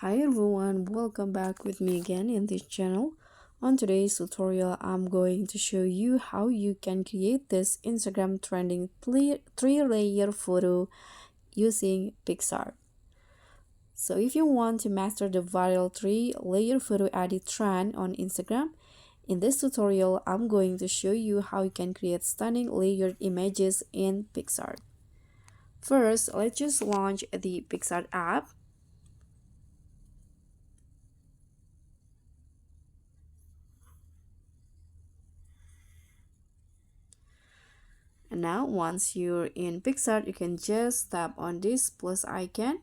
Hi everyone, welcome back with me again in this channel. On today's tutorial, I'm going to show you how you can create this Instagram trending three-layer photo using PICSART. So if you want to master the viral three-layer photo edit trend on Instagram, in this tutorial, I'm going to show you how you can create stunning layered images in PICSART. First, let's just launch the PICSART app. And now once you're in PICSART, you can just tap on this plus icon.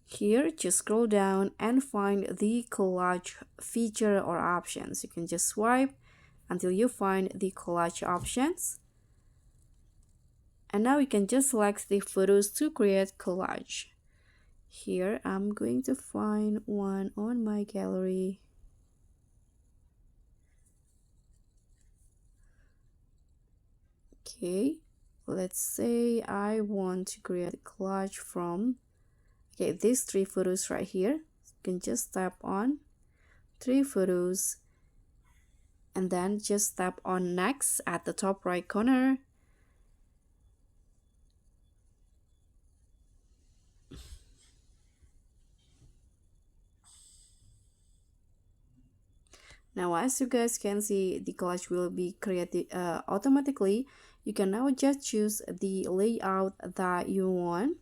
Here, just scroll down and find the collage feature or options. You can just swipe until you find the collage options. And now you can just select the photos to create collage. Here, I'm going to find one on my gallery. Okay, let's say I want to create a collage from these three photos right here. You can just tap on three photos and then just tap on next at the top right corner. Now as you guys can see, the collage will be created automatically. You can now just choose the layout that you want.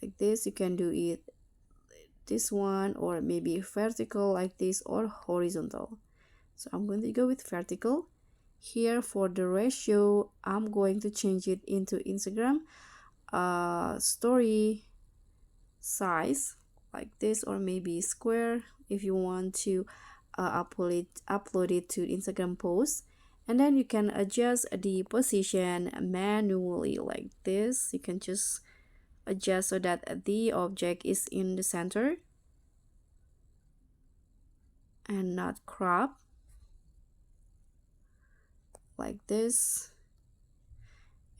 Like this, you can do it this one, or maybe vertical like this, or horizontal. So I'm going to go with vertical. Here for the ratio, I'm going to change it into Instagram story size like this, or maybe square if you want to upload it to Instagram post. And then you can adjust the position manually like this. You can just adjust so that the object is in the center and not crop like this.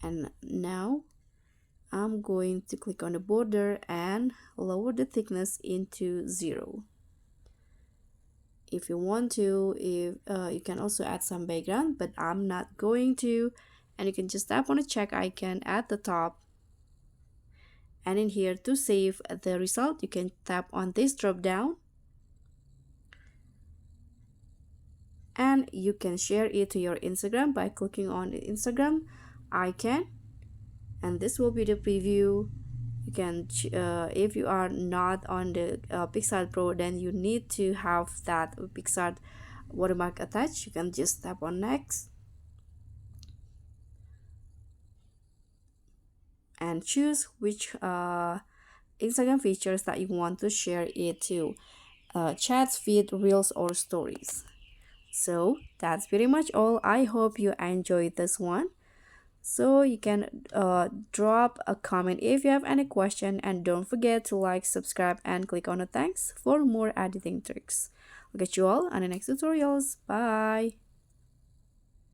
And now I'm going to click on the border and lower the thickness into 0. If you want to, you can also add some background, but I'm not going to. And you can just tap on the check icon at the top. And in here, to save the result, you can tap on this drop down. And you can share it to your Instagram by clicking on the Instagram icon. And this will be the preview. You can if you are not on the PICSART Pro, then you need to have that PICSART watermark attached. You can just tap on next and choose which Instagram features that you want to share it to, chats, feed, reels, or stories. So that's pretty much all. I hope you enjoyed this one. So you can drop a comment if you have any question, and don't forget to like, subscribe, and click on the thanks for more editing tricks. I'll catch you all on the next tutorials. Bye.